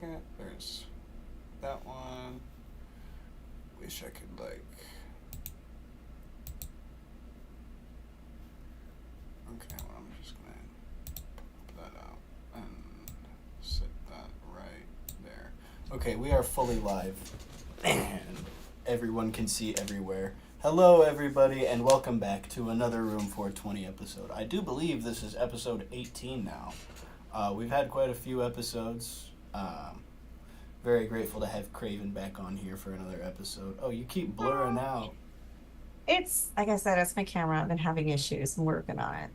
There's that one. Wish I could like. Okay, well I'm just gonna pop that out and set that right there. Okay, we are fully live, and everyone can see everywhere. Hello, everybody, and welcome back to another Room 420 episode. I do believe this is episode 18 now. We've had quite a few episodes. Very grateful to have Kraevin back on here for another episode. Oh, you keep blurring out. It's like I said, it's my camera. I've been having issues. I'm working on it.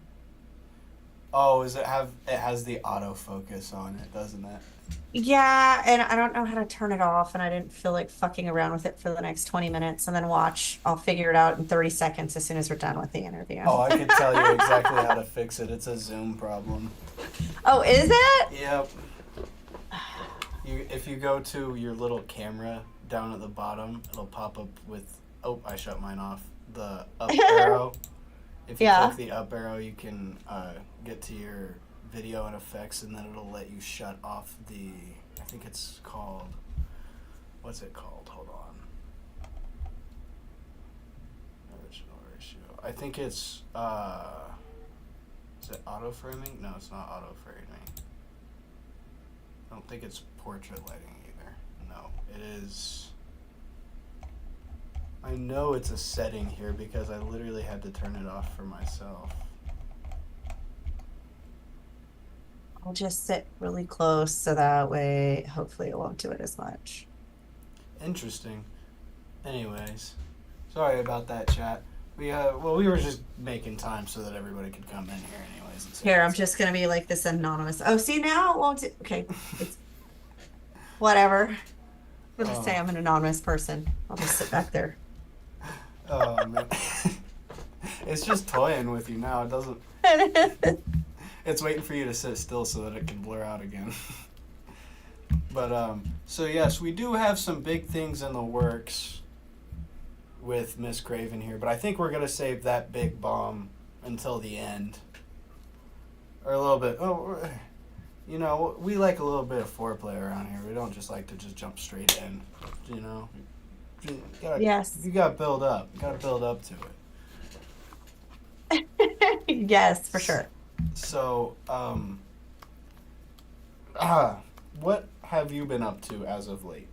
Oh, it has the autofocus on it, doesn't it? Yeah, and I don't know how to turn it off, and I didn't feel like fucking around with it for the next 20 minutes and then watch. I'll figure it out in 30 seconds as soon as we're done with the interview. Oh, I could tell you exactly how to fix it. It's a Zoom problem. Oh, is it? Yep. If you go to your little camera down at the bottom, it'll pop up with. Oh, I shut mine off. The up arrow. If you Yeah. click the up arrow, you can get to your video and effects, and then it'll let you shut off the. I think it's called. What's it called? Hold on. Original ratio. I think it's. Is it auto framing? No, it's not auto framing. I don't think it's portrait lighting either. No, it is. I know it's a setting here because I literally had to turn it off for myself. I'll just sit really close so that way, hopefully, it won't do it as much. Interesting. Anyways, sorry about that, chat. We were just making time so that everybody could come in here, anyways. And Here, I'm just gonna be like this anonymous. Oh, see now it won't do. Okay, it's whatever. I'm gonna say Oh, I'm an anonymous person. I'll just sit back there. oh man, it's just toying with you now. It doesn't. It's waiting for you to sit still so that it can blur out again. But so yes, we do have some big things in the works with Miss Kraevin here, but I think we're gonna save that big bomb until the end, or a little bit. Oh, you know, we like a little bit of foreplay around here. We don't just like to just jump straight in. You know, you gotta Yes. you gotta build up. You gotta build up to it. Yes, for sure. So, ah, what have you been up to as of late?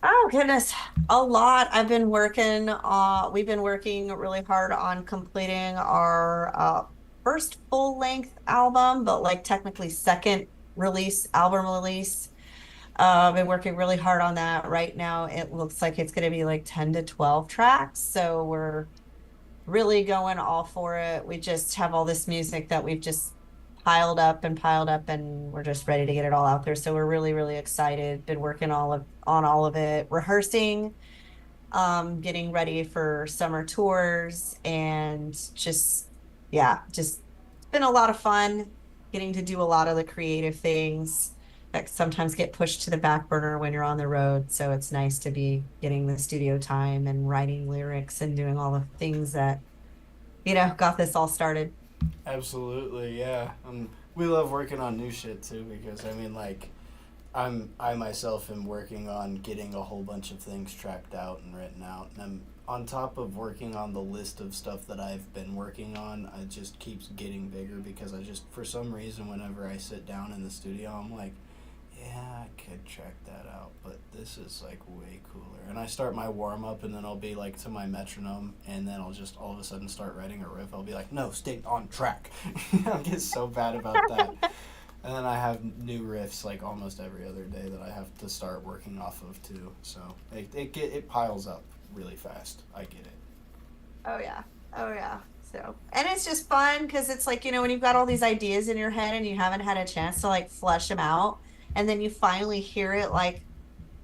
Oh goodness, a lot. We've been working really hard on completing our first full-length album, but like technically second album release. I've been working really hard on that. Right now, it looks like it's going to be like 10 to 12 tracks. So we're really going all for it. We just have all this music that we've just piled up, and we're just ready to get it all out there. So we're really, really excited. Been working on all of it, rehearsing, getting ready for summer tours, and just yeah, just it's been a lot of fun getting to do a lot of the creative things that sometimes get pushed to the back burner when you're on the road. So it's nice to be getting the studio time and writing lyrics and doing all the things that, got this all started. Absolutely, yeah. We love working on new shit too because I mean, like, I myself am working on getting a whole bunch of things tracked out and written out, and I'm on top of working on the list of stuff that I've been working on. It just keeps getting bigger because I just, for some reason, whenever I sit down in the studio, I'm like, yeah, I could track that out, but this is like way cooler. And I start my warm up, and then I'll be like to my metronome, and then I'll just all of a sudden start writing a riff. I'll be like, no, stay on track. I get so bad about that. And then I have new riffs like almost every other day that I have to start working off of too. So it piles up really fast. I get it. Oh yeah. Oh yeah. So, and it's just fun because it's like, when you've got all these ideas in your head and you haven't had a chance to like flesh them out, and then you finally hear it like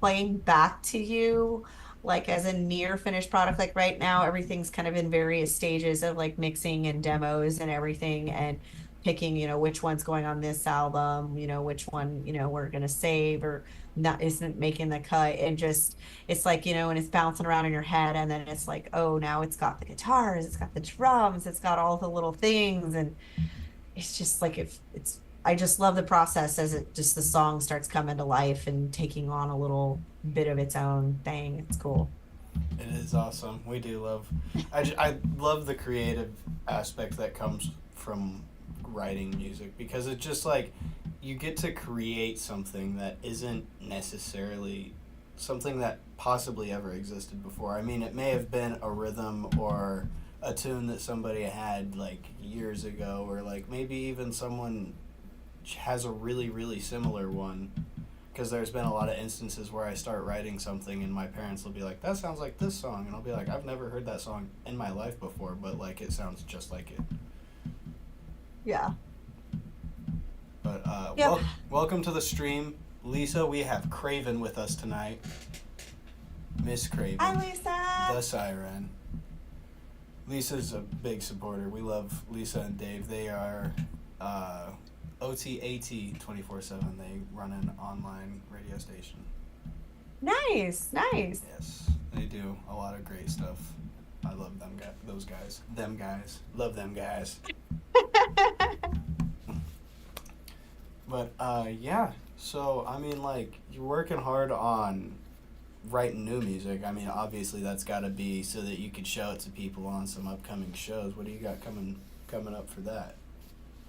playing back to you, like as a near finished product. Like right now, everything's kind of in various stages of like mixing and demos and everything, and picking, which one's going on this album, which one, we're gonna save or not isn't making the cut. And just it's like, and it's bouncing around in your head, and then it's like, oh, now it's got the guitars, it's got the drums, it's got all the little things, and it's just like it's I just love the process as it just the song starts coming to life and taking on a little bit of its own thing. It's cool. It is awesome. We do love. I love the creative aspect that comes from writing music because it's just like you get to create something that isn't necessarily something that possibly ever existed before. I mean, it may have been a rhythm or a tune that somebody had like years ago, or like maybe even someone has a really, really similar one, because there's been a lot of instances where I start writing something and my parents will be like, "That sounds like this song," and I'll be like, "I've never heard that song in my life before, but like it sounds just like it." Yeah. But Yep. welcome to the stream, Lisa. We have Kraevin with us tonight, Miss Hi, Kraevin, Lisa. the Siren. Lisa's a big supporter. We love Lisa and Dave. They are OTAT 24/7. They run an online radio station. Nice, nice. Yes, they do a lot of great stuff. I love them guys. Those guys. Them guys. Love them guys. But yeah. So I mean, like, you're working hard on writing new music. I mean, obviously that's got to be so that you could show it to people on some upcoming shows. What do you got coming up for that?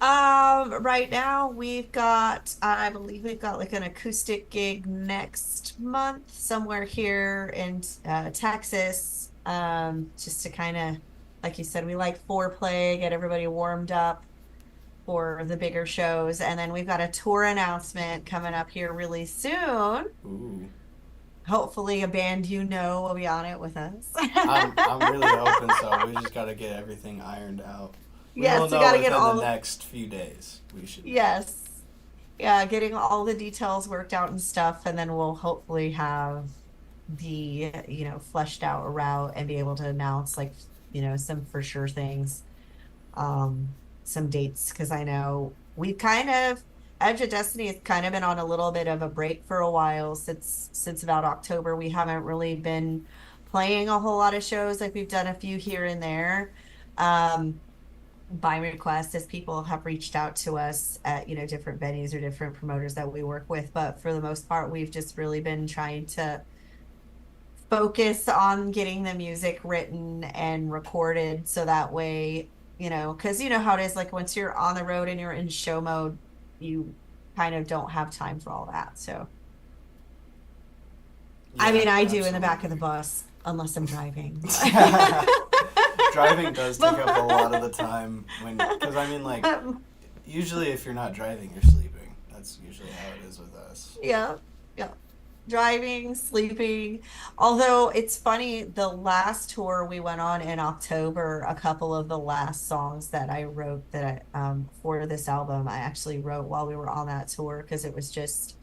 Right now we've got, I believe we've got like an acoustic gig next month somewhere here in Texas. Just to kind of, like you said, we like foreplay, get everybody warmed up for the bigger shows. And then we've got a tour announcement coming up here really soon. Ooh. Hopefully a band you know will be on it with us. I'm really hoping so. We just got to get everything ironed out. We will Yes, we know got to get within the all, next few days. We should know. yes. Yeah, getting all the details worked out and stuff, and then we'll hopefully have the, fleshed out route and be able to announce like, some for sure things, um, some dates, because I know we've kind of Edge of Destiny has kind of been on a little bit of a break for a while since about October. We haven't really been playing a whole lot of shows. Like we've done a few here and there. Um, by request as people have reached out to us at different venues or different promoters that we work with, but for the most part we've just really been trying to focus on getting the music written and recorded so that way because you know how it is, like once you're on the road and you're in show mode you kind of don't have time for all that. So I Yeah, mean I do in the back of the absolutely. bus unless I'm driving. Driving does take up a But lot of the time because I mean, like, usually if you're not driving, you're sleeping. That's usually how it is with us. yeah, yeah. Driving, sleeping. Although it's funny, the last tour we went on in October, a couple of the last songs that I wrote that for this album, I actually wrote while we were on that tour because it was just,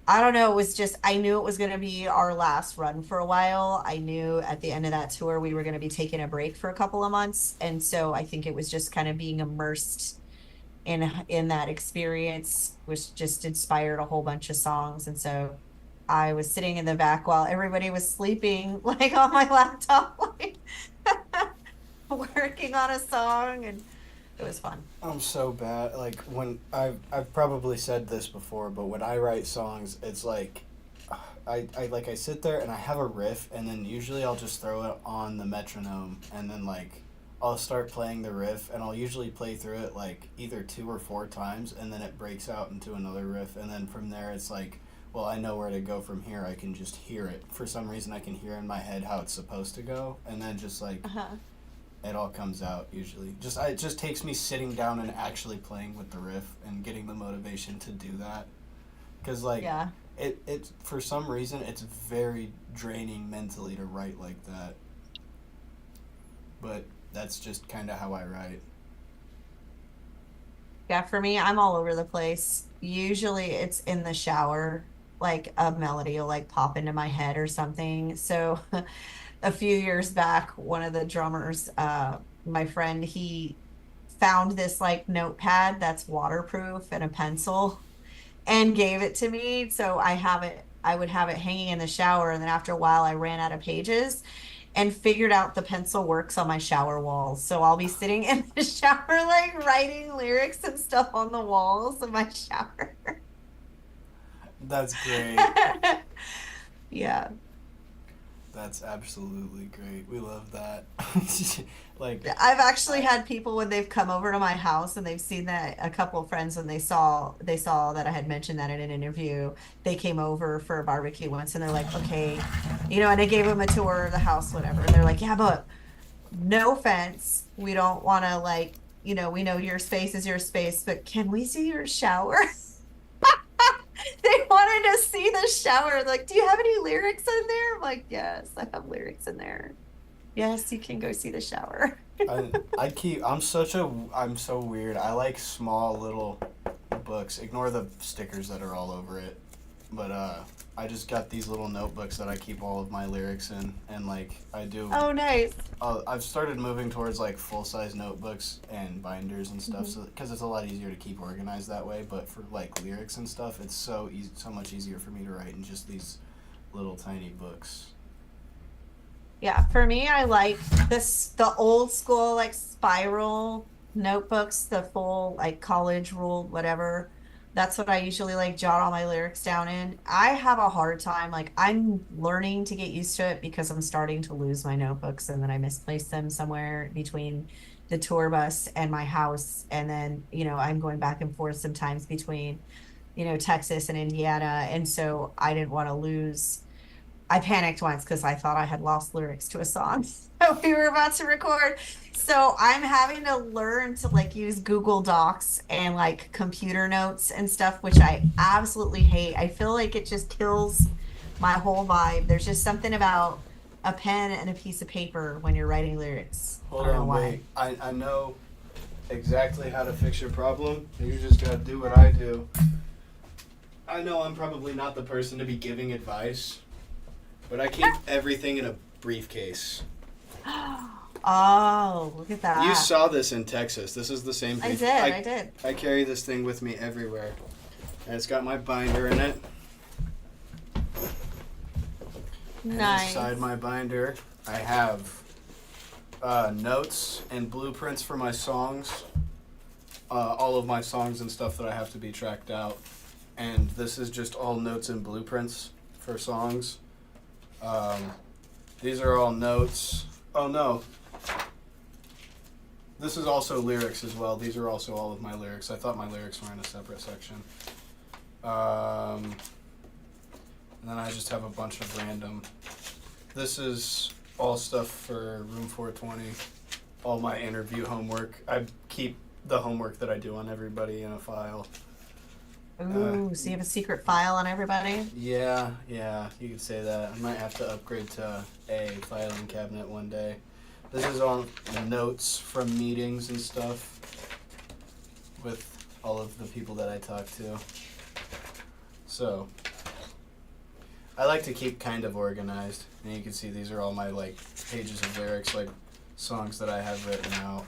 I don't know, it was just, I knew it was going to be our last run for a while. I knew at the end of that tour we were going to be taking a break for a couple of months. And so I think it was just kind of being immersed in that experience, which just inspired a whole bunch of songs. And so I was sitting in the back while everybody was sleeping, like on my laptop, like working on a song, and it was fun. I'm so bad. Like when I've probably said this before, but when I write songs, it's like I sit there and I have a riff, and then usually I'll just throw it on the metronome, and then like I'll start playing the riff, and I'll usually play through it like either 2 or 4 times, and then it breaks out into another riff, and then from there it's like, well, I know where to go from here. I can just hear it. For some reason, I can hear in my head how it's supposed to go, and then just like Uh-huh. it all comes out usually. It just takes me sitting down and actually playing with the riff and getting the motivation to do that. Cause like Yeah. it for some reason it's very draining mentally to write like that. But that's just kind of how I write. Yeah, for me, I'm all over the place. Usually it's in the shower, like a melody will like pop into my head or something. So a few years back, one of the drummers, my friend, he found this like notepad that's waterproof and a pencil and gave it to me. So I would have it hanging in the shower. And then after a while, I ran out of pages. and figured out the pencil works on my shower walls. So I'll be sitting in the shower, like writing lyrics and stuff on the walls of my shower. That's great. Yeah. That's absolutely great. We love that. Like, I've actually I, had people when they've come over to my house and they've seen that a couple of friends when they saw that I had mentioned that in an interview, they came over for a barbecue once and they're like, okay, and I gave them a tour of the house, whatever. And they're like, yeah, but no offense, we don't want to like, we know your space is your space, but can we see your shower? They wanted to see the shower. Like, do you have any lyrics in there? I'm like, yes, I have lyrics in there. Yes, you can go see the shower. I'm so weird. I like small little books. Ignore the stickers that are all over it. But I just got these little notebooks that I keep all of my lyrics in, and like I do. Oh, nice. I've started moving towards like full size notebooks and binders and stuff, Mhm. so because it's a lot easier to keep organized that way. But for like lyrics and stuff, it's so easy, so much easier for me to write in just these little tiny books. Yeah, for me, I like the old school like spiral notebooks, the full like college ruled whatever. That's what I usually like jot all my lyrics down in. I have a hard time, like I'm learning to get used to it because I'm starting to lose my notebooks and then I misplace them somewhere between the tour bus and my house. And then, I'm going back and forth sometimes between, Texas and Indiana. And so I didn't want to lose. I panicked once because I thought I had lost lyrics to a song that we were about to record. So I'm having to learn to like use Google Docs and like computer notes and stuff, which I absolutely hate. I feel like it just kills my whole vibe. There's just something about a pen and a piece of paper when you're writing lyrics. I Hold don't know on, why. wait. I know exactly how to fix your problem. You just gotta do what I do. I know I'm probably not the person to be giving advice, but I keep everything in a briefcase. Oh, look at You that. saw this in Texas. This is the same I brief. did. I did. I carry this thing with me everywhere. And it's got my binder in it. And inside Nice. my binder, I have notes and blueprints for my songs. All of my songs and stuff that I have to be tracked out. And this is just all notes and blueprints for songs. Um, these are all notes. Oh no. This is also lyrics as well. These are also all of my lyrics. I thought my lyrics were in a separate section. And then I just have a bunch of random. This is all stuff for Room 420. All my interview homework. I keep the homework that I do on everybody in a file. Ooh, so you have a secret file on everybody? Yeah, you could say that. I might have to upgrade to a filing cabinet one day. This is all notes from meetings and stuff with all of the people that I talk to. So, I like to keep kind of organized. And you can see these are all my like pages of lyrics, like songs that I have written out.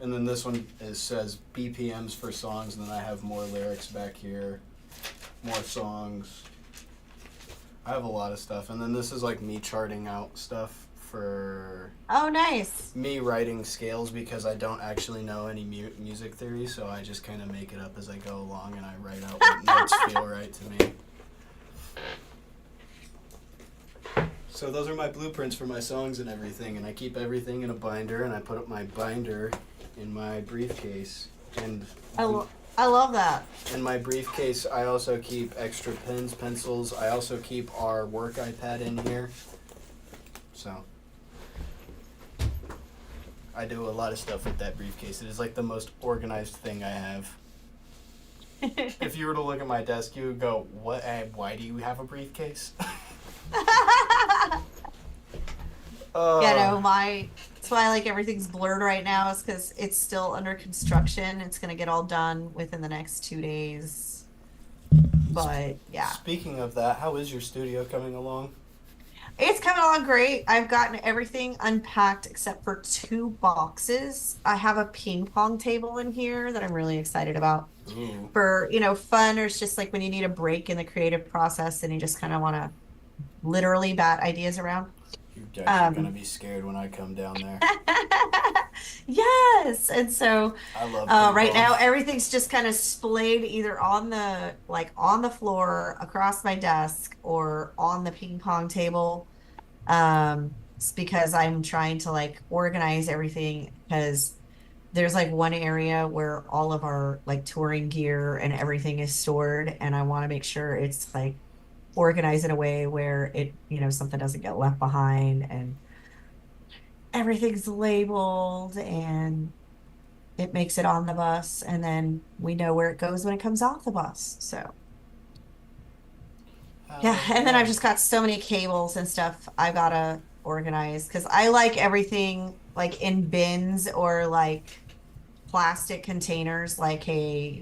And then this one says BPMs for songs, and then I have more lyrics back here, more songs. I have a lot of stuff. And then this is like me charting out stuff for Oh, nice. me writing scales because I don't actually know any music theory, so I just kind of make it up as I go along and I write out what notes feel right to me. So those are my blueprints for my songs and everything, and I keep everything in a binder, and I put up my binder in my briefcase. And I love that. in my briefcase, I also keep extra pens, pencils. I also keep our work iPad in here. So I do a lot of stuff with that briefcase. It is like the most organized thing I have. If you were to look at my desk, you would go, "What? Why do you have a briefcase?" Yeah, no, that's why like everything's blurred right now is because it's still under construction. It's gonna get all done within the next 2 days. But yeah, Speaking of that, how is your studio coming along? it's coming along great. I've gotten everything unpacked except for 2 boxes. I have a ping pong table in here that I'm really excited about Ooh. for, fun, or it's just like when you need a break in the creative process and you just kind of want to literally bad ideas around. You guys are gonna Um, be scared when I come down there. yes. And so I love ping right pong. now everything's just kind of splayed either on the on the floor across my desk or on the ping pong table. It's because I'm trying to like organize everything because there's like one area where all of our like touring gear and everything is stored, and I want to make sure it's like organized in a way where it, something doesn't get left behind and everything's labeled and it makes it on the bus, and then we know where it goes when it comes off the bus. So yeah, Hell and then I've yeah. just got so many cables and stuff I've gotta organize because I like everything like in bins or like plastic containers, like, hey,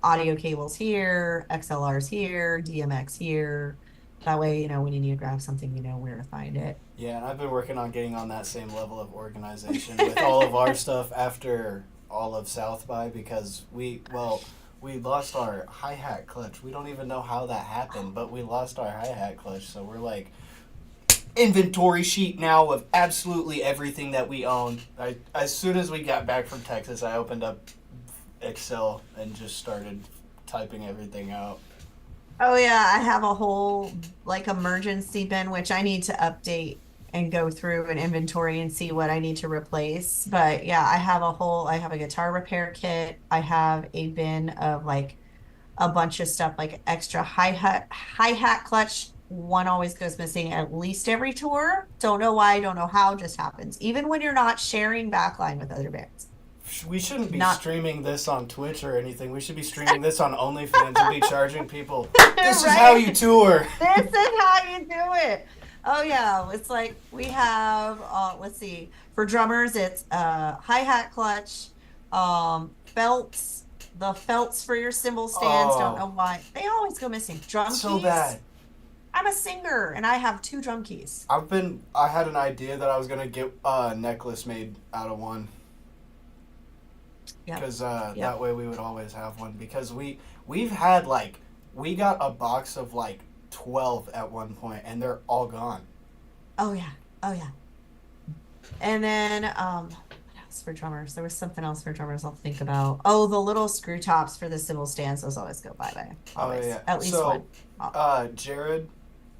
audio cables here, XLRs here, DMX here. That way, when you need to grab something, you know where to find it. Yeah, and I've been working on getting on that same level of organization with all of our stuff after all of South by because we lost our hi hat clutch. We don't even know how that happened, but we lost our hi hat clutch, so we're like inventory sheet now of absolutely everything that we own. As soon as we got back from Texas, I opened up Excel and just started typing everything out. Oh yeah, I have a whole like emergency bin which I need to update and go through an inventory and see what I need to replace. But yeah, I have a guitar repair kit. I have a bin of like a bunch of stuff like extra hi-hat clutch. One always goes missing at least every tour. Don't know why, don't know how, just happens. Even when you're not sharing backline with other bands. We shouldn't be Not streaming this on Twitch or anything. We should be streaming this on OnlyFans and be charging people. This is how right. you tour. This is how you do it. Oh yeah, it's like we have let's see. For drummers it's hi-hat clutch, felts, the felts for your cymbal stands, don't Oh, know why. They always go missing. Drum so keys. bad. I'm a singer and I have two drum keys. I had an idea that I was gonna get a necklace made out of one Yep. because Yep. that way we would always have one because we've had like we got a box of like 12 at one point and they're all gone. Oh yeah. Oh yeah. And then what else for drummers? There was something else for drummers I'll think about. Oh, the little screw tops for the cymbal stands, those always go bye-bye. Oh Always. yeah. At least So one. Oh, Jared,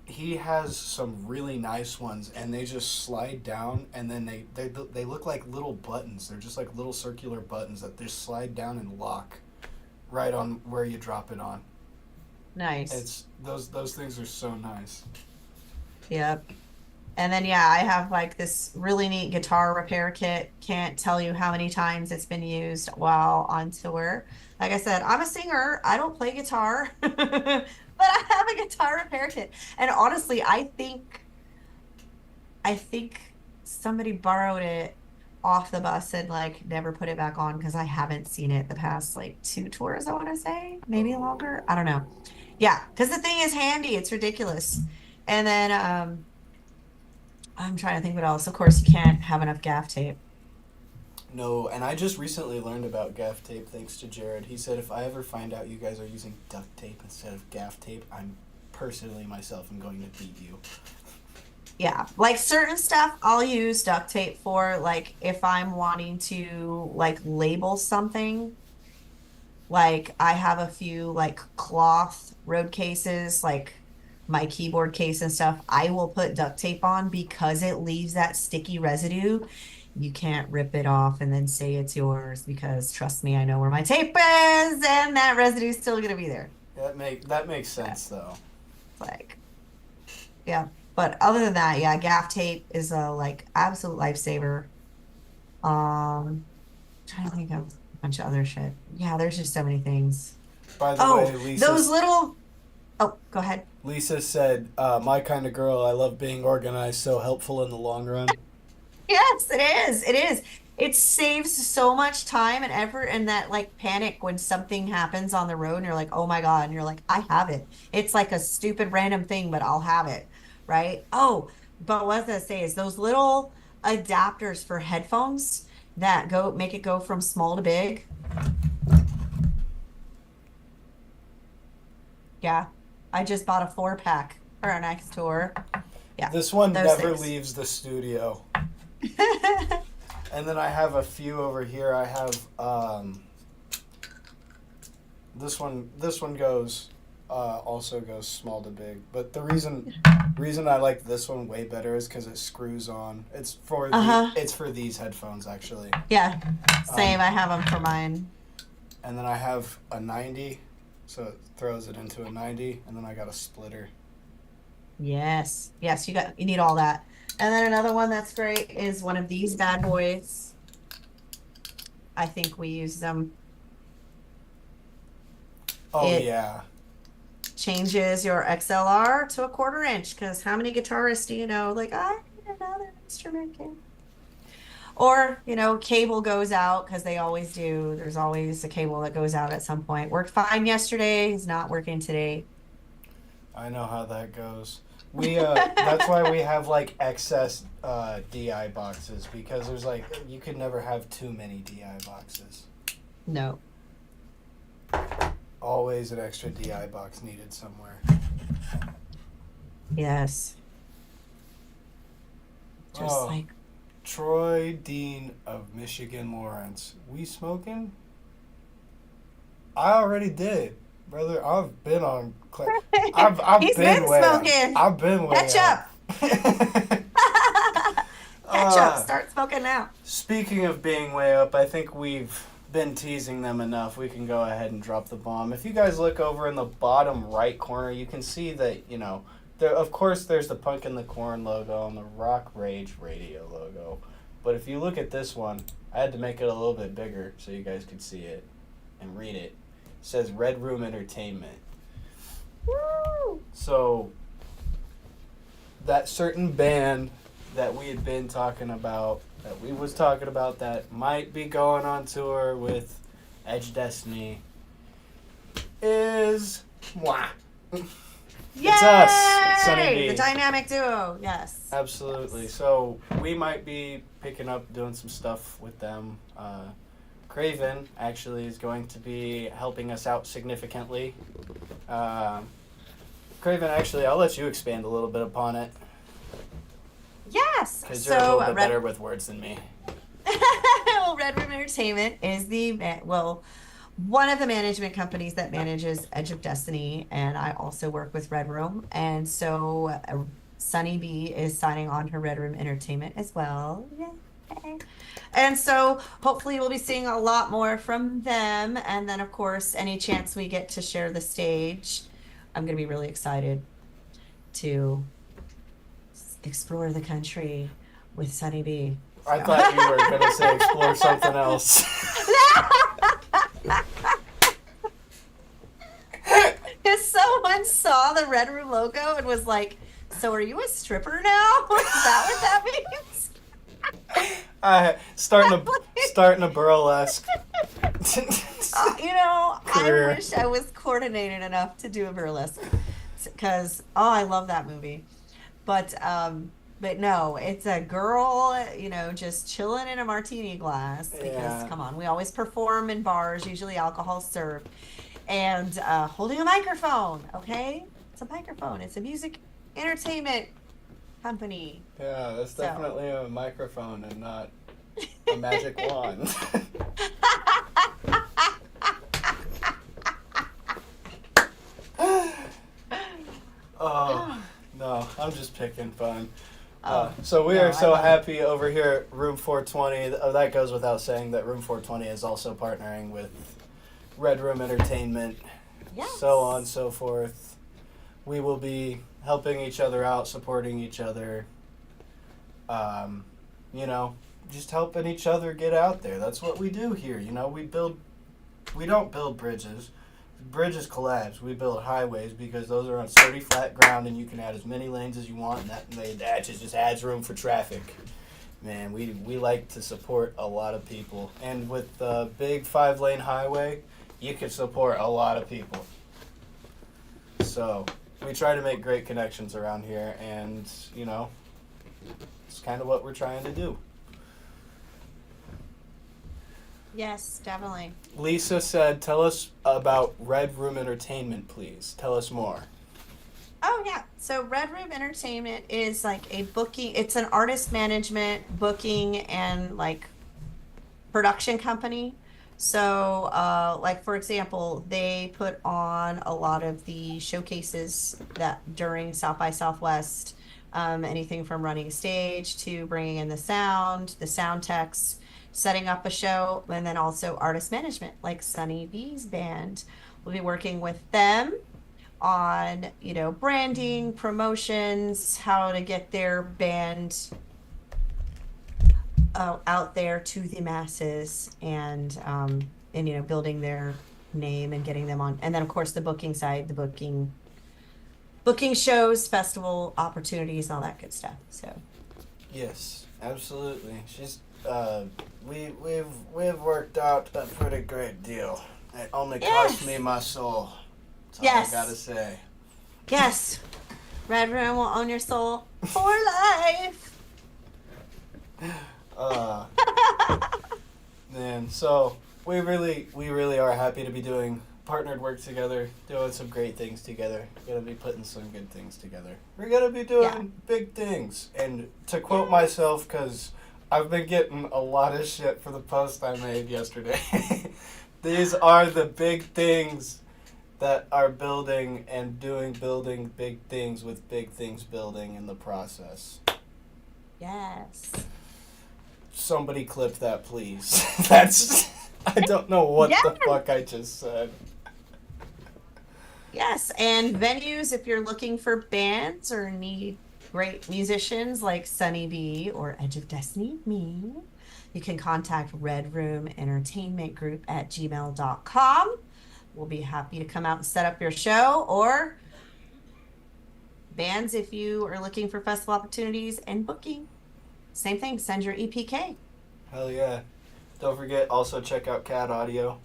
he has some really nice ones, and they just slide down, and then they look like little buttons. They're just like little circular buttons that just slide down and lock right on where you drop it on. nice. It's those things are so nice. Yep. And then yeah, I have like this really neat guitar repair kit. Can't tell you how many times it's been used while on tour. Like I said, I'm a singer. I don't play guitar, but I have a guitar repair kit. And honestly, I think somebody borrowed it off the bus and like never put it back on because I haven't seen it the past like two tours, I want to say, maybe Oh longer. I don't know. Yeah, because the thing is handy. It's ridiculous. And then I'm trying to think what else. Of course, you can't have enough gaff tape. no, and I just recently learned about gaff tape thanks to Jared. He said if I ever find out you guys are using duct tape instead of gaff tape, I'm personally myself am going to beat you. Yeah, like certain stuff I'll use duct tape for, like if I'm wanting to like label something. Like I have a few like cloth road cases, like my keyboard case and stuff. I will put duct tape on because it leaves that sticky residue. You can't rip it off and then say it's yours because trust me, I know where my tape is and that residue is still gonna be there. That makes Yeah, sense though. like, yeah. But other than that, yeah, gaff tape is a like absolute lifesaver. Trying to think of a bunch of other shit. Yeah, there's just so many things. By the Oh, way, those little. Oh, go ahead. Lisa said, "My kind of girl. I love being organized. So helpful in the long run." Yes, it is. It is. It saves so much time and effort and that like panic when something happens on the road and you're like, oh my God. And you're like, I have it. It's like a stupid random thing, but I'll have it. Right. Oh, but what I was gonna say is those little adapters for headphones that go make it go from small to big. Yeah. I just bought a 4-pack for our next tour. Yeah, This one those never things. leaves the studio. And then I have a few over here. I have this one. This one goes also goes small to big. But the reason I like this one way better is because it screws on. It's for these headphones actually. Yeah, same. I have them for mine. And then I have a 90, so it throws it into a 90. And then I got a splitter. Yes, yes, you need all that. And then another one that's great is one of these bad boys. I think we use them. Oh It yeah. changes your XLR to a 1/4 inch because how many guitarists do you know? Like, I need another instrument kit. Or, cable goes out because they always do. There's always a cable that goes out at some point. Worked fine yesterday, is not working today. I know how that goes. That's why we have like excess DI boxes because there's like you could never have too many DI boxes. No. Always an extra DI box needed somewhere. Yes. Just like Troy Dean of Michigan Lawrence. We smoking? I already did, brother. I've been on. I've He's been way smoking. up. I've been way Catch up. Catch up. Start smoking now. Speaking of being way up, I think we've been teasing them enough. We can go ahead and drop the bomb. If you guys look over in the bottom right corner, you can see that, of course there's the Punk in the Corn logo and the Rock Rage Radio logo. But if you look at this one, I had to make it a little bit bigger so you guys could see it and read it. It says Red Room Entertainment. Woo! So that certain band that we had been talking about, that might be going on tour with Edge Destiny is mwah. Yay! It's us, Sunny B. The dynamic duo, yes. Absolutely. So we might be picking up, doing some stuff with them. Kraevin actually is going to be helping us out significantly. Kraevin, actually, I'll let you expand a little bit upon it. Yes. Because you're a little bit better with words than me. Well, Red Room Entertainment is one of the management companies that manages Edge of Destiny, and I also work with Red Room. And so Sunny B is signing on to Red Room Entertainment as well. Yay. And so hopefully we'll be seeing a lot more from them. And then, of course, any chance we get to share the stage, I'm going to be really excited to explore the country with Sunny B. So. I thought you were going to say explore something else. Because someone saw the Red Room logo and was like, so are you a stripper now? Is that what that means? Starting a burlesque. Career. I wish I was coordinated enough to do a burlesque because I love that movie. But no, it's a girl, just chilling in a martini glass because come on, we always perform in bars, usually alcohol served, and holding a microphone. Okay, it's a microphone. It's a music entertainment company. Yeah, that's definitely a microphone and not a magic wand. Oh, no, I'm just picking fun. So we are so happy over here at Room 420. That goes without saying that Room 420 is also partnering with Red Room Entertainment. Yes. So on, so forth. We will be helping each other out, supporting each other. Just helping each other get out there. That's what we do here. We don't build bridges. Bridges collapse. We build highways because those are on sturdy flat ground and you can add as many lanes as you want and that just adds room for traffic. Man, we like to support a lot of people. And with the big 5-lane highway, you can support a lot of people. So we try to make great connections around here and, it's kind of what we're trying to do. Yes, definitely. Lisa said, tell us about Red Room Entertainment, please. Tell us more. Oh yeah. So Red Room Entertainment is like a booking, it's an artist management, booking, and like production company. So, like for example, they put on a lot of the showcases that during South by Southwest, anything from running stage to bringing in the sound techs, setting up a show, and then also artist management, like Sunny B's band. We'll be working with them on, branding, promotions, how to get their band out there to the masses, and building their name and getting them on. And then of course the booking side, the booking shows, festival opportunities, all that good stuff. So Yes, absolutely. She's we've worked out a pretty great deal. It only cost me yes, my soul. That's all I gotta yes, say. yes. Red Room will own your soul for life. Uh Man, so we really are happy to be doing partnered work together, doing some great things together. We're gonna be putting some good things together. We're gonna be Yeah. doing big things. And to quote Yes. myself, because I've been getting a lot of shit for the post I made yesterday. These are the big things that are building and building big things with big things building in the process. Yes. Somebody clip that, please. That's. I don't know what Yeah. the fuck I just said. Yes. And venues, if you're looking for bands or need great musicians like Sunny B or Edge of Destiny, me, you can contact Red Room Entertainment Group at gmail.com. We'll be happy to come out and set up your show, or bands if you are looking for festival opportunities and booking. Same thing, send your EPK. Hell yeah. Don't forget, also check out CAD Audio.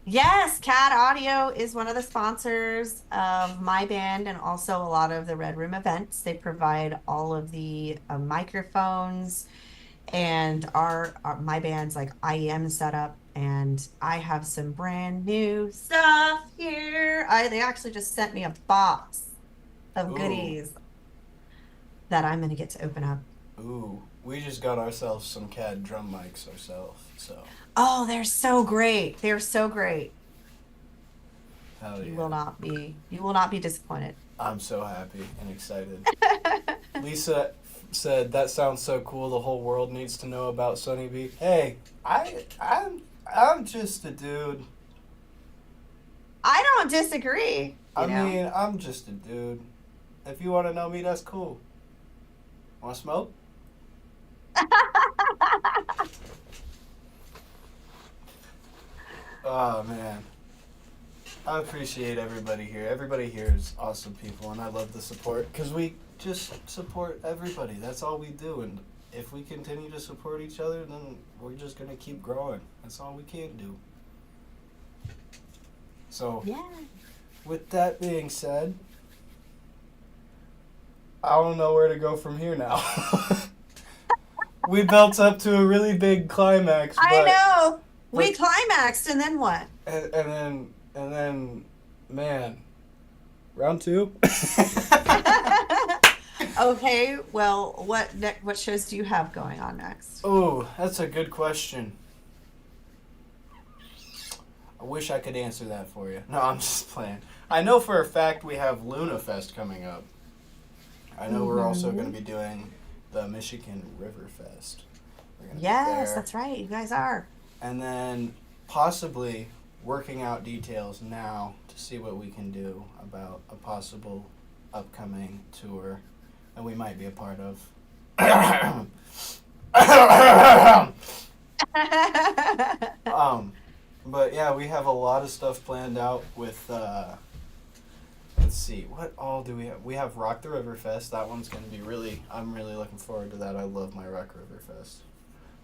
Yes, CAD Audio is one of the sponsors of my band and also a lot of the Red Room events. They provide all of the microphones and our my band's like IEM setup, and I have some brand new stuff here. They actually just sent me a box of Ooh, goodies that I'm gonna get to open up. ooh. We just got ourselves some CAD drum mics ourselves, so Oh, they're so great. They're so great. hell You yeah. will not be disappointed. I'm so happy and excited. Lisa said that sounds so cool. The whole world needs to know about Sunny B. Hey, I'm just a dude. I don't disagree, I mean, I'm just a dude. If you want to know me, that's cool. Want to smoke? Oh man, I appreciate everybody here. Everybody here is awesome people, and I love the support because we just support everybody. That's all we do, and if we continue to support each other, then we're just gonna keep growing. That's all we can do. So, Yeah. with that being said, I don't know where to go from here now. We built up to a really big climax, I know. We but climaxed and then what? and then, man, round two. Okay, well, what shows do you have going on next? Oh, that's a good question. I wish I could answer that for you. No, I'm just playing. I know for a fact we have Luna Fest coming up. I know we're also going to Hmm. be doing the Michigan River Fest. We're going to be Yes, there. that's right. You guys are. And then possibly working out details now to see what we can do about a possible upcoming tour that we might be a part of. um, but yeah, we have a lot of stuff planned out with. Let's see, what all do we have? We have Rock the River Fest. That one's going to be really. I'm really looking forward to that. I love my Rock River Fest.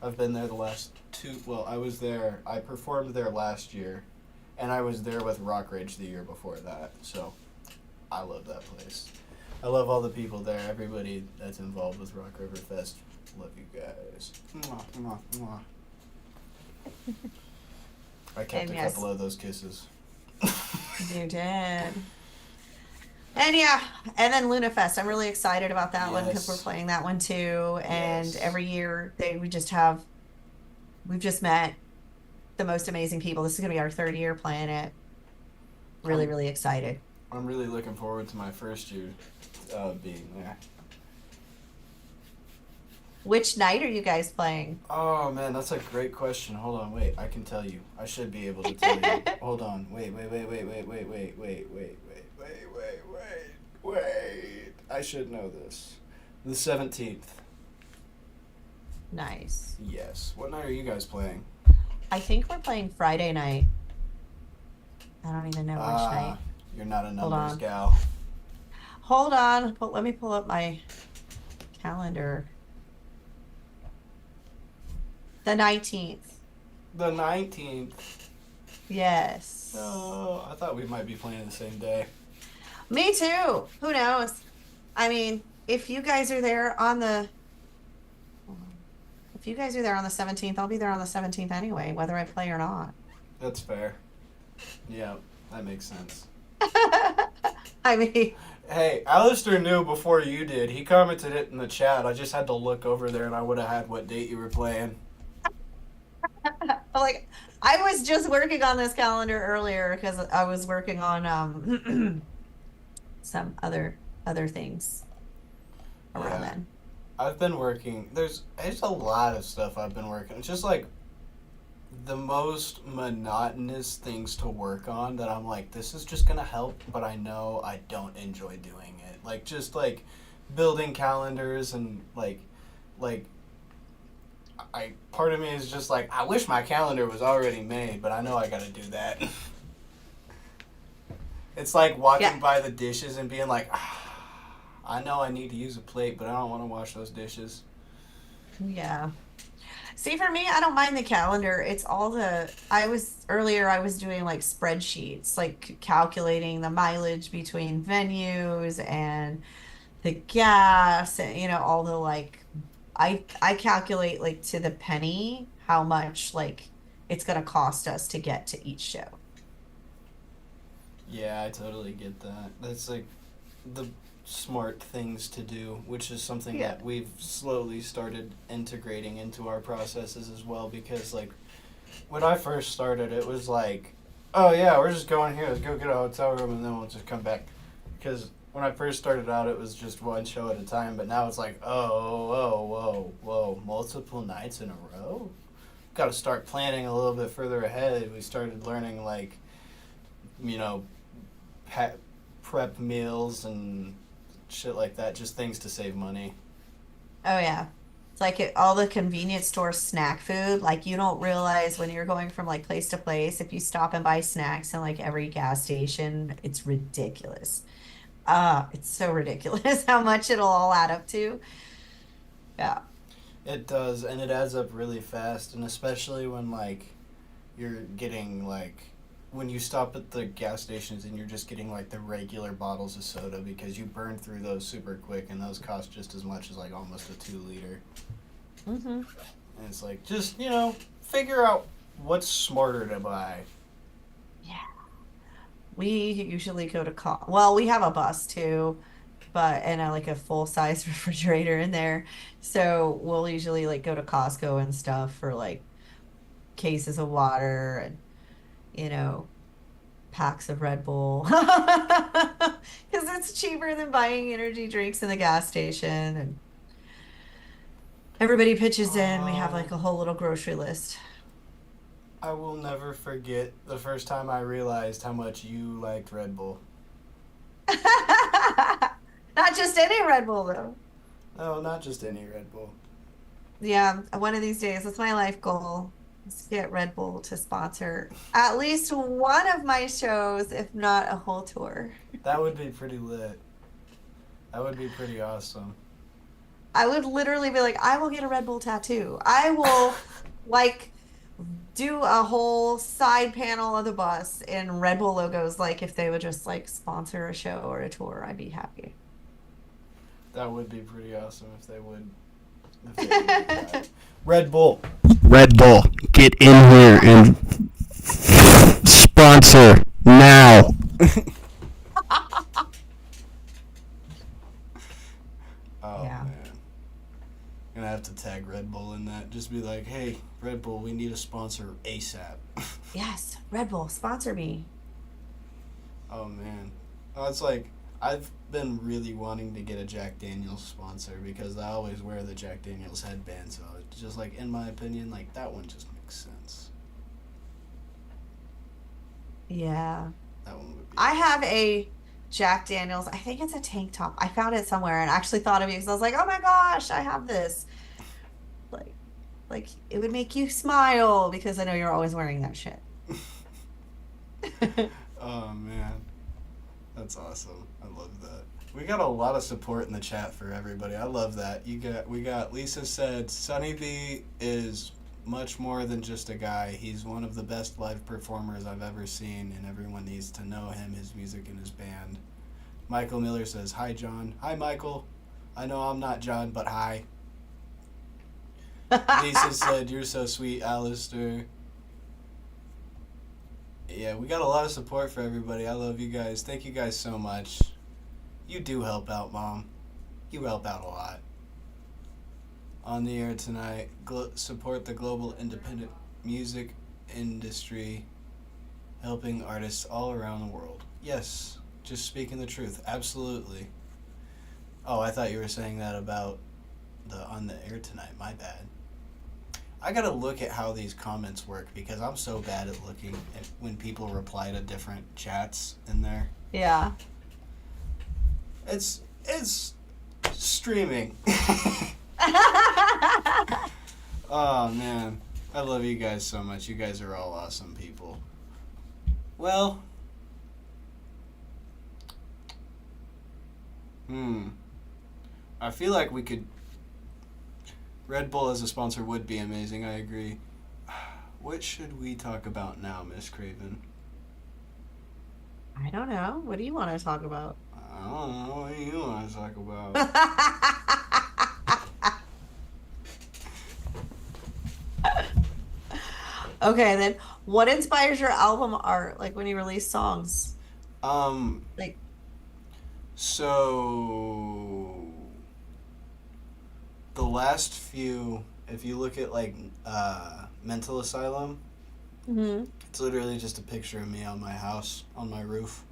I've been there the last two. Well, I was there. I performed there last year, and I was there with Rock Rage the year before that. So, I love that place. I love all the people there. Everybody that's involved with Rock River Fest. Love you guys. Mwah, mwah, mwah. I kept And a yes, couple of those kisses. you did. And yeah, and then Luna Fest. I'm really excited about that one because we're Yes. playing that one too. And Yes. every year we've just met the most amazing people. This is gonna be our third year playing it. Really, I'm really excited. I'm really looking forward to my first year being there. Which night are you guys playing? Oh man, that's a great question. Hold on, wait. I can tell you. I should be able to tell you. Hold on. Wait. I should know this. The 17th. Nice. Yes. What night are you guys playing? I think we're playing Friday night. I don't even know which Ah, night. you're not a Hold numbers on. gal. Hold on. Let me pull up my calendar. The 19th. The 19th. Yes. Oh, I thought we might be playing the same day. Me too. Who knows? I mean, if you guys are there on the hold on. If you guys are there on the 17th, I'll be there on the 17th anyway, whether I play or not. That's fair. Yeah, that makes sense. I mean, Hey, Alistair knew before you did. He commented it in the chat. I just had to look over there and I would have had what date you were playing. like I was just working on this calendar earlier because I was working on some other things around Yeah. then. I've been working. There's a lot of stuff I've been working. It's just like the most monotonous things to work on that I'm like, this is just gonna help, but I know I don't enjoy doing it. Like just like building calendars and like I part of me is just like I wish my calendar was already made, but I know I gotta do that. It's like Yeah. walking by the dishes and being like, I know I need to use a plate, but I don't want to wash those dishes. Yeah. See, for me, I don't mind the calendar. It's all I was doing like spreadsheets, like calculating the mileage between venues and the gas and, all the like, I calculate like to the penny how much like it's going to cost us to get to each show. Yeah, I totally get that. That's like the smart things to do, which is something Yeah. that we've slowly started integrating into our processes as well. Because like when I first started, it was like, oh yeah, we're just going here. Let's go get a hotel room and then we'll just come back. Because when I first started out, it was just one show at a time. But now it's like, whoa, multiple nights in a row. Got to start planning a little bit further ahead. We started learning like, you know, prep meals and shit like that. Just things to save money. Oh yeah. It's like all the convenience store snack food. Like you don't realize when you're going from like place to place, if you stop and buy snacks in like every gas station, it's ridiculous. It's so ridiculous how much it'll all add up to. Yeah. It does, and it adds up really fast, and especially when like you're getting like when you stop at the gas stations and you're just getting like the regular bottles of soda because you burn through those super quick and those cost just as much as like almost a 2 liter. Hmm. And it's like just, figure out what's smarter to buy. Yeah. We usually go to well, we have a bus too, but and like a full size refrigerator in there. So we'll usually like go to Costco and stuff for like cases of water and you know packs of Red Bull because it's cheaper than buying energy drinks in the gas station. And everybody pitches in. We have Oh, like a whole little grocery list. I will never forget the first time I realized how much you liked Red Bull. Not just any Red Bull though. No, not just any Red Bull. Yeah, one of these days, that's my life goal is to get Red Bull to sponsor at least one of my shows, if not a whole tour. That would be pretty lit. That would be pretty awesome. I would literally be like, I will get a Red Bull tattoo. I will like do a whole side panel of the bus in Red Bull logos. Like if they would just like sponsor a show or a tour, I'd be happy. That would be pretty awesome if they would. If they would do that. Red Bull. Red Bull, get in here and sponsor now. have to tag Red Bull in that. Just be like, hey, Red Bull, we need a sponsor ASAP. Yes, Red Bull, sponsor me. Oh man, oh, it's like I've been really wanting to get a Jack Daniels sponsor because I always wear the Jack Daniels headband. So it's just like, in my opinion, like that one just makes sense. Yeah. That one would be I have awesome. a Jack Daniels. I think it's a tank top. I found it somewhere and actually thought of you because I was like, oh my gosh, I have this. Like, like it would make you smile because I know you're always wearing that shit. Oh man, that's awesome. I love that. We got a lot of support in the chat for everybody. I love that. We got Lisa said Sunny B is much more than just a guy. He's one of the best live performers I've ever seen, and everyone needs to know him, his music, and his band. Michael Miller says, "Hi John." Hi Michael. I know I'm not John, but hi. Lisa said, "You're so sweet, Alistair." Yeah, we got a lot of support for everybody. I love you guys. Thank you guys so much. You do help out, Mom. You help out a lot. On the air tonight, support the global independent music industry, helping artists all around the world. Yes, just speaking the truth. Absolutely. Oh, I thought you were saying that about the on the air tonight. My bad. I gotta look at how these comments work because I'm so bad at looking at when people reply to different chats in there. Yeah. It's streaming. Oh man, I love you guys so much. You guys are all awesome people. Well, hmm. I feel like we could. Red Bull as a sponsor would be amazing. I agree. What should we talk about now, Miss Kraevin? I don't know. What do you want to talk about? I don't know. What do you want to talk about? Okay, then what inspires your album art? Like when you release songs? Um. Like, So the last few, if you look at like Mental Asylum, hmm it's literally just a picture of me on my house on my roof,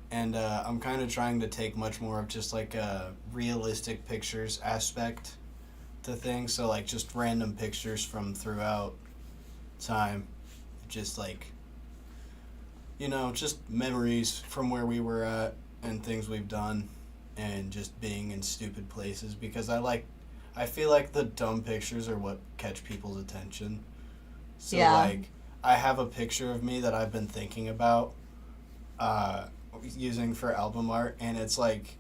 and I'm kind of trying to take much more of just like a realistic pictures aspect to things. So like just random pictures from throughout time, just like just memories from where we were at and things we've done and just being in stupid places because I feel like the dumb pictures are what catch people's attention. So yeah. like I have a picture of me that I've been thinking about uh using for album art and it's like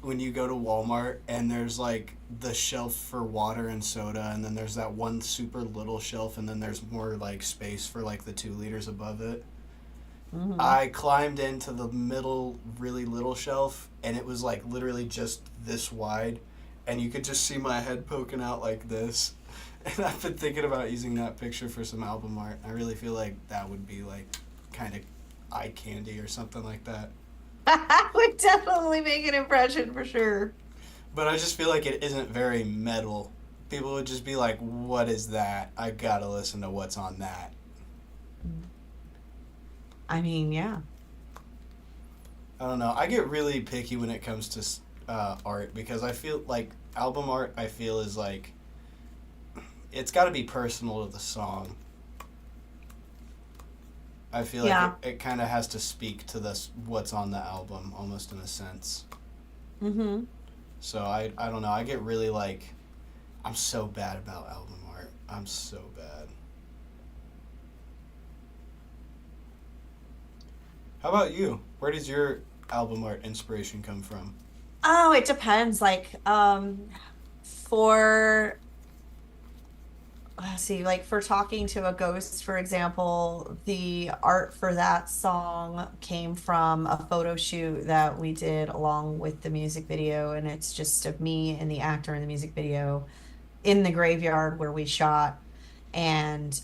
when you go to Walmart and there's like the shelf for water and soda and then there's that one super little shelf and then there's more like space for like the 2 liters above it. hmm I climbed into the middle, really little shelf, and it was like literally just this wide, and you could just see my head poking out like this. And I've been thinking about using that picture for some album art. I really feel like that would be like kind of eye candy or something like that. I would definitely make an impression for sure. But I just feel like it isn't very metal. People would just be like, "What is that? I gotta listen to what's on that." I mean, yeah. I don't know. I get really picky when it comes to art because I feel like album art. I feel is like it's got to be personal to the song. I feel like Yeah. it kind of has to speak to this what's on the album almost in a sense. hmm So I don't know. I get really like I'm so bad about album art. I'm so bad. How about you? Where does your album art inspiration come from? Oh, it depends. Like, for let's see, like for talking to a ghost, for example, the art for that song came from a photo shoot that we did along with the music video, and it's just of me and the actor in the music video in the graveyard where we shot. And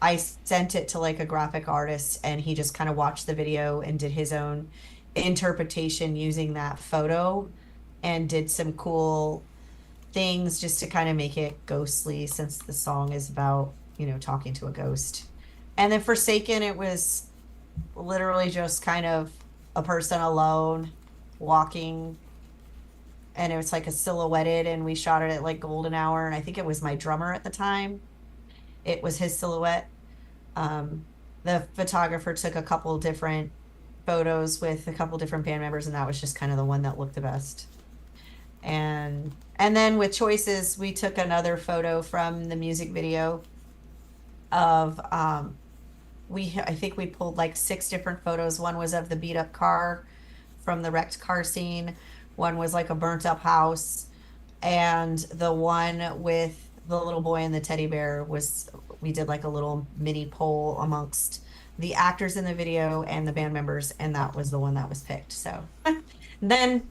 I sent it to like a graphic artist, and he just kind of watched the video and did his own interpretation using that photo and did some cool things just to kind of make it ghostly since the song is about, talking to a ghost. And then Forsaken, it was literally just kind of a person alone walking, and it was like a silhouetted, and we shot it at like golden hour, and I think it was my drummer at the time. It was his silhouette. Um, the photographer took a couple different photos with a couple different band members, and that was just kind of the one that looked the best. And then with choices, we took another photo from the music video of I think we pulled like six different photos. One was of the beat up car from the wrecked car scene. One was like a burnt up house. And the one with the little boy and the teddy bear was, we did like a little mini poll amongst the actors in the video and the band members, and that was the one that was picked. So then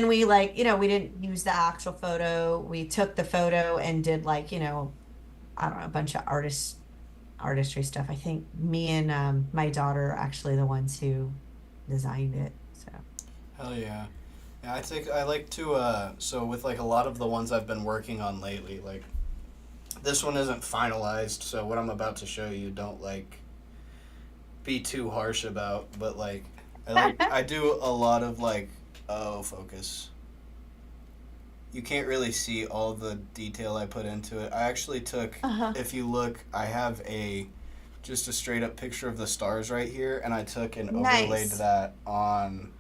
we like, we didn't use the actual photo. We took the photo and did like, I don't know, a bunch of artistry stuff. I think me and my daughter are actually the ones who designed it. So Hell yeah. Yeah, I like to so with like a lot of the ones I've been working on lately, like this one isn't finalized, so what I'm about to show you don't like be too harsh about, but like I do a lot of like, oh, focus. You can't really see all the detail I put into it. I actually took, uh-huh. if you look, I have just a straight up picture of the stars right here, and I took and overlaid Nice. that on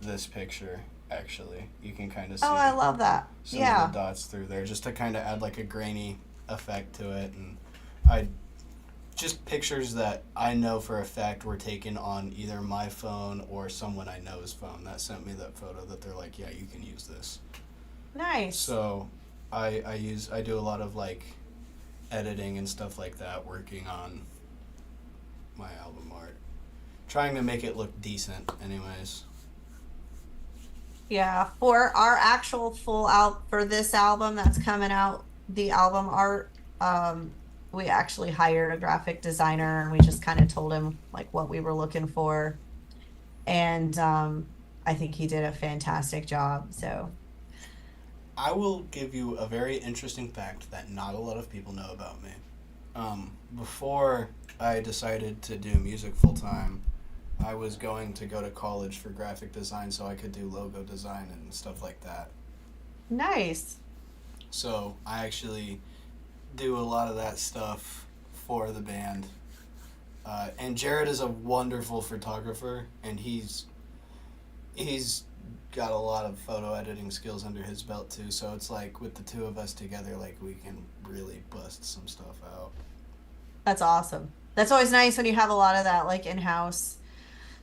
this picture. Actually, you can kind of Oh, I see love that. some of the Yeah. dots through there, just to kind of add like a grainy effect to it, and I just pictures that I know for a fact were taken on either my phone or someone I know's phone that sent me that photo. That they're like, yeah, you can use this. Nice. So I do a lot of like editing and stuff like that, working on my album art, trying to make it look decent. Anyways, Yeah, for our actual full out for this album that's coming out, the album art, we actually hired a graphic designer and we just kind of told him like what we were looking for. And I think he did a fantastic job. So I will give you a very interesting fact that not a lot of people know about me. Before I decided to do music full time, I was going to go to college for graphic design so I could do logo design and stuff like that. nice. So I actually do a lot of that stuff for the band. And Jared is a wonderful photographer, and he's got a lot of photo editing skills under his belt too. So it's like with the two of us together, like we can really bust some stuff out. That's awesome. That's always nice when you have a lot of that like in-house.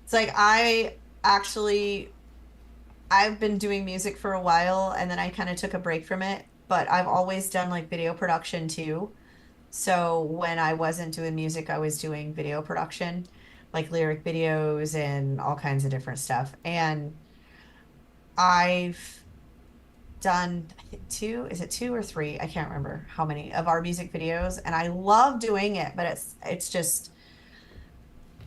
It's like actually I've been doing music for a while and then I kind of took a break from it, but I've always done like video production too. So when I wasn't doing music, I was doing video production, like lyric videos and all kinds of different stuff. And I've done, I think two, is it two or three? I can't remember how many of our music videos, and I love doing it, but it's just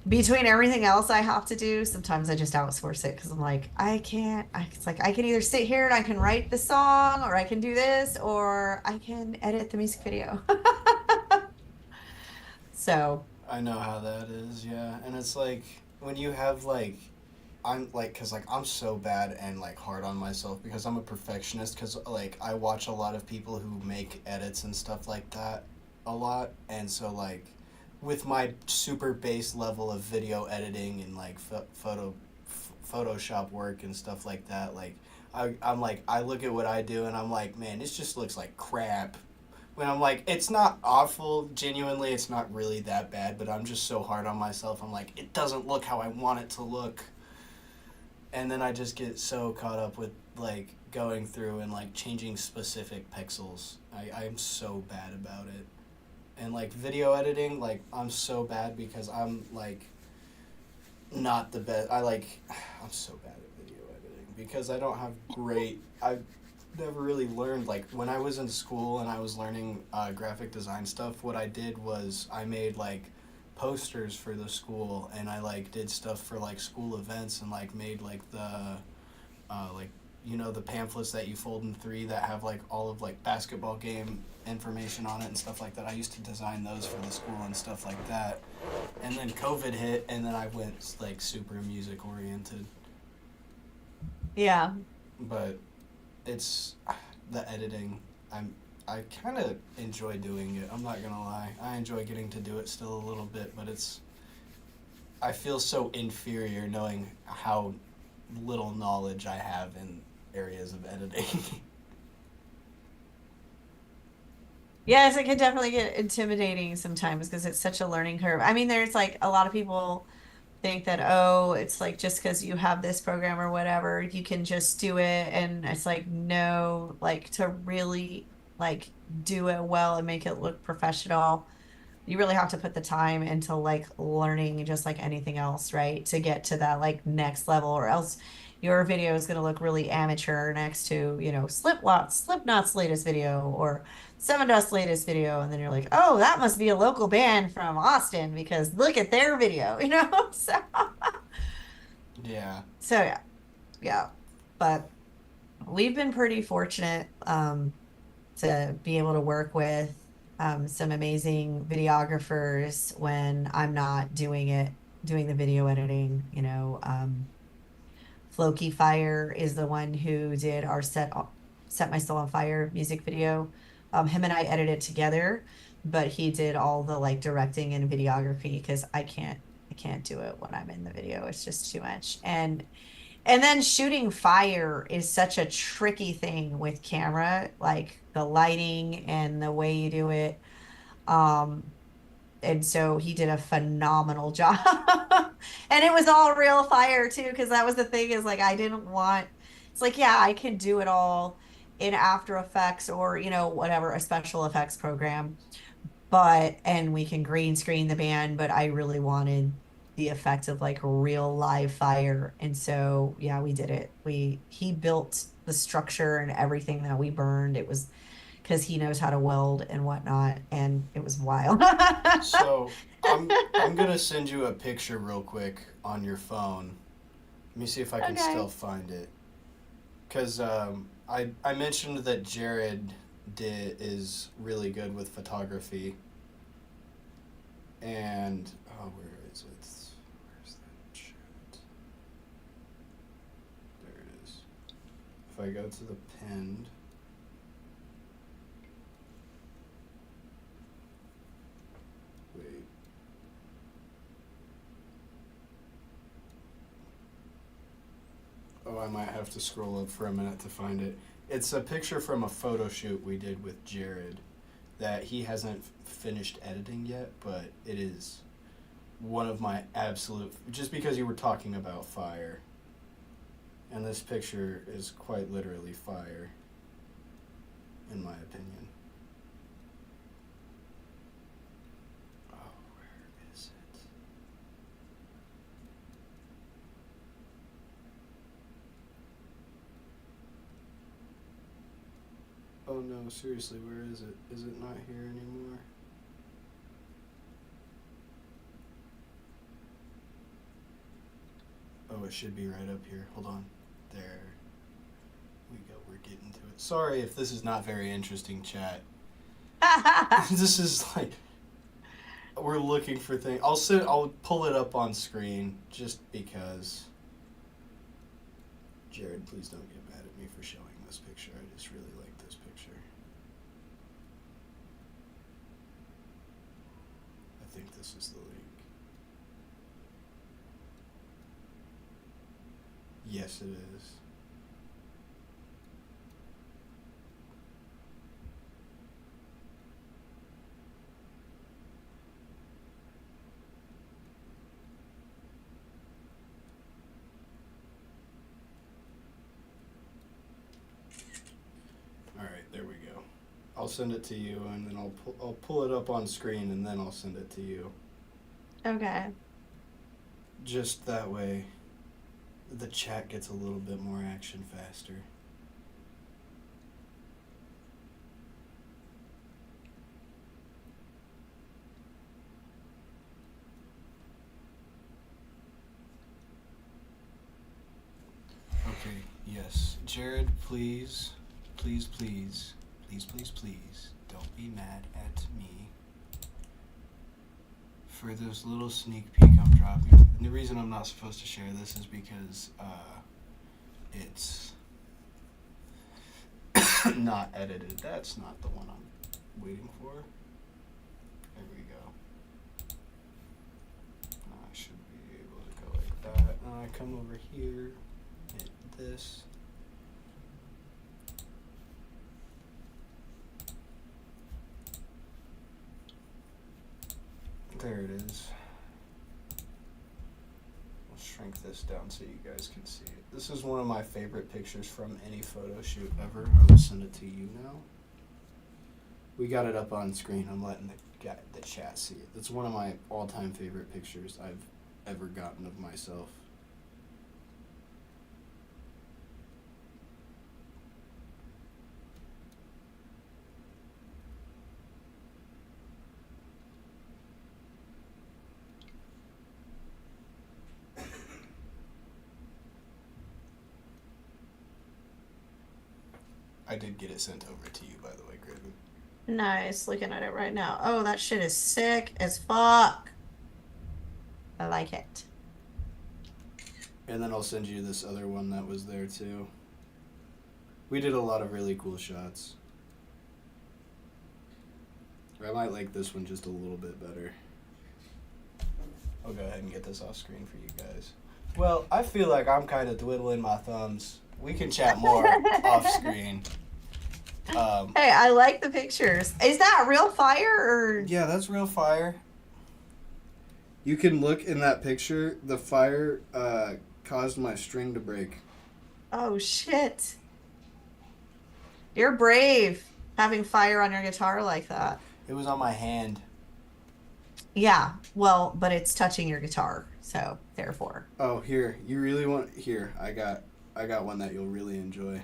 between everything else I have to do, sometimes I just outsource it because I'm like, it's like I can either sit here and I can write the song, or I can do this, or I can edit the music video. So, I know how that is, yeah. And it's like when you have like I'm like, cause like I'm so bad and like hard on myself because I'm a perfectionist. Cause like I watch a lot of people who make edits and stuff like that a lot, and so like with my super base level of video editing and like Photoshop work and stuff like that, like I'm like I look at what I do and I'm like, man, this just looks like crap. When I'm like, it's not awful, genuinely, it's not really that bad, but I'm just so hard on myself. I'm like, it doesn't look how I want it to look. And then I just get so caught up with like going through and like changing specific pixels. I'm so bad about it. And like video editing, like I'm so bad because I'm like not the best. I'm so bad at video editing because I don't have great. I never really learned, like when I was in school and I was learning graphic design stuff. What I did was I made like posters for the school, and I like did stuff for like school events and like made like the like the pamphlets that you fold in three that have like all of like basketball game information on it and stuff like that. I used to design those for the school and stuff like that. And then COVID hit, and then I went like super music oriented. Yeah. But it's the editing. I kind of enjoy doing it. I'm not gonna lie. I enjoy getting to do it still a little bit, but I feel so inferior knowing how little knowledge I have in areas of editing. Yes, it can definitely get intimidating sometimes because it's such a learning curve. I mean, there's like a lot of people think that, oh, it's like just because you have this program or whatever, you can just do it. And it's like, no, like to really like do it well and make it look professional, you really have to put the time into like learning just like anything else, right? To get to that like next level, or else your video is going to look really amateur next to, Slipknot's latest video or Seven Dust's latest video. And then you're like, oh, that must be a local band from Austin because look at their video, you know? Yeah. So yeah, yeah. But we've been pretty fortunate to be able to work with some amazing videographers when I'm not doing the video editing. Floki Fire is the one who did our Set My Soul on Fire music video. Him and I edited together, but he did all the like directing and videography because I can't do it when I'm in the video. It's just too much. And then shooting fire is such a tricky thing with camera, like the lighting and the way you do it. Um, and so he did a phenomenal job. And it was all real fire too, because that was the thing is like I didn't want it's like, yeah, I can do it all in After Effects or, whatever, a special effects program, and we can green screen the band, but I really wanted the effect of like real live fire. And so, yeah, we did it. He built the structure and everything that we burned. It was because he knows how to weld and whatnot, and it was wild. So I'm gonna send you a picture real quick on your phone. Let me see if I can Okay. still find it. Cause I mentioned that Jared is really good with photography, and where is it? Where's that shit? There it is. If I go to the pinned. Wait. Oh, I might have to scroll up for a minute to find it. It's a picture from a photo shoot we did with Jared that he hasn't finished editing yet, but it is one of my absolute. Just because you were talking about fire. And this picture is quite literally fire, in my opinion. Oh, where is it? Oh no, seriously, where is it? Is it not here anymore? Oh, it should be right up here. Hold on. There we go. We're getting to it. Sorry if this is not very interesting, chat. This is like we're looking for things. I'll pull it up on screen just because. Jared, please don't get mad at me for showing this picture. I just really like this picture. I think this is the link. Yes, it is. All right, there we go. I'll send it to you, and then I'll pull it up on screen, and then I'll send it to you. Okay. Just that way, the chat gets a little bit more action faster. Okay, Yes, Jared, please, please, please, please, please, please, don't be mad at me for this little sneak peek I'm dropping. And the reason I'm not supposed to share this is because it's not edited. That's not the one I'm waiting for. There we go. I should be able to go like that. And I come over here, hit this. There it is. I'll shrink this down so you guys can see it. This is one of my favorite pictures from any photo shoot ever. I will send it to you now. We got it up on screen. I'm letting the chat see it. It's one of my all-time favorite pictures I've ever gotten of myself. I did get it sent over to you, by the way, Kraevin. Nice. Looking at it right now. Oh, that shit is sick as fuck. I like it. And then I'll send you this other one that was there, too. We did a lot of really cool shots. I might like this one just a little bit better. I'll go ahead and get this off screen for you guys. Well, I feel like I'm kind of twiddling my thumbs. We can chat more off screen. Hey, I like the pictures. Is that real fire or? Yeah, that's real fire. You can look in that picture. The fire caused my string to break. Oh shit. You're brave having fire on your guitar like that. It was on my hand. Yeah, well, but it's touching your guitar, so therefore. Oh, here. You really want here. I got one that you'll really enjoy.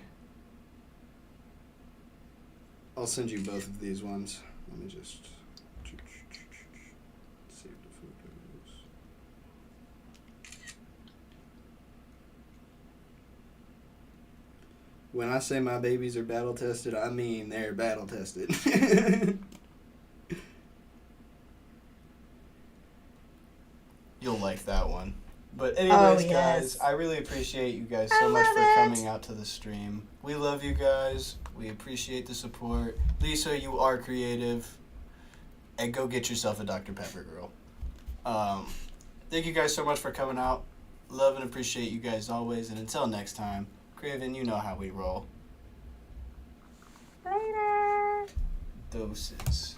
I'll send you both of these ones. Let me just save the photos. When I say my babies are battle tested, I mean they're battle tested. You'll like that one. But anyways, guys, I really appreciate you guys so much for coming out to the stream. We love you guys. We appreciate the support. Lisa, you are creative. And go get yourself a Dr. Pepper, girl. Thank you guys so much for coming out. Love and appreciate you guys always. And until next time, Kraevin, you know how we roll. Later. Doses.